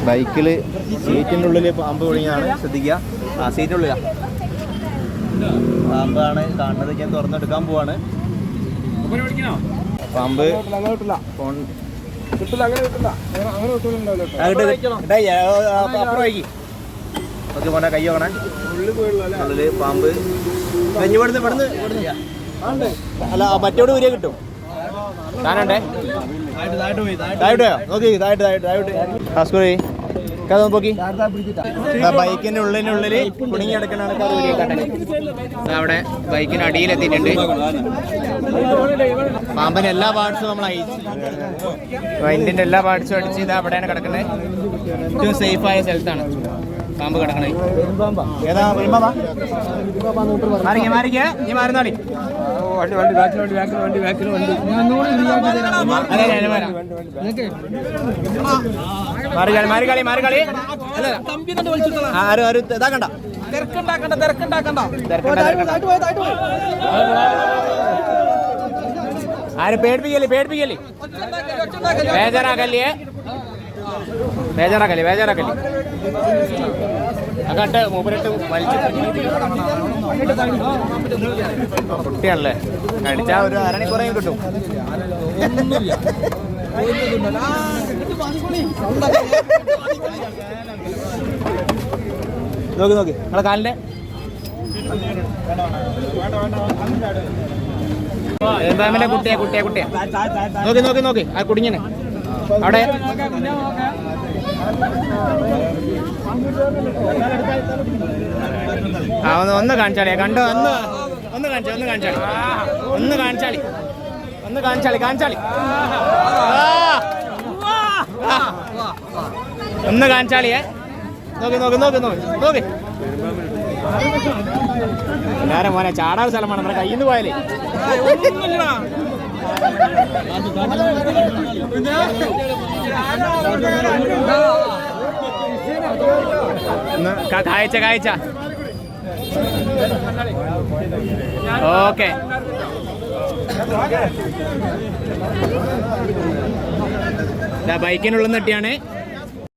ബൈക്കിൽ സീറ്റിൻ്റെ ഉള്ളിൽ പാമ്പ് കുടുങ്ങിയാണ്, ശ്രദ്ധിക്കുക. ആ സീറ്റിൻ്റെ ഉള്ളിലാണ് പാമ്പാണ് കാണുന്നത്. ഞാൻ തുറന്നെടുക്കാൻ പോവാണ്. പാമ്പ് ഫോൺ ഓക്കെ പോണേ, കൈ നോക്കണേ. ഉള്ളില് പാമ്പ് അല്ല മറ്റോട് ഊരിയ കിട്ടും. കാണണ്ടേ നോക്കി കഥ നോക്കി. ബൈക്കിന്റെ ഉള്ളിനുള്ളിൽ കുടുങ്ങി കിടക്കണ അവിടെ ബൈക്കിന് അടിയിലെത്തിയിട്ടുണ്ട്. പാമ്പിന്റെ എല്ലാ പാർട്സും നമ്മൾ അയച്ചു, വൈൻഡിന്റെ എല്ലാ പാർട്സും അടിച്ച് ഇത് അവിടെയാണ് കിടക്കുന്നത്. ഏറ്റവും സേഫായ സ്ഥലത്താണ് പാമ്പ് കിടക്കണേ. ഏതാ മാറിക്ക നീ മാറുന്നാടി. മാറിക്കളി ആരും ഇതാക്കണ്ട, ആരും പേടിപ്പിക്കല്ലേ. ബേജാറാക്കല്ലേ അങ്ങോട്ട് മൂപ്പരിട്ട് വലിച്ചു. കുട്ടിയാണല്ലേ, അടിച്ചാൽ ഒരു അരണിക്കുറയും കിട്ടും. നോക്കി നിങ്ങളെ കാലിന്റെ കുട്ടിയാ നോക്കി ആ കുടുങ്ങിനെ അവിടെ. ഒന്ന് കാണിച്ചാളി, കണ്ടോ? ഒന്ന് കാണിച്ചാളി ഒന്ന് കാണിച്ചാളിയേ. നോക്കി എല്ലാരും മോനെ ചാടാൻ സ്ഥലമാണ്, നമ്മുടെ കയ്യിൽ നിന്ന് പോയാലേ. കായച്ച ഓക്കെ. ബൈക്കിനുള്ളിൽ നിട്ടിയാണ്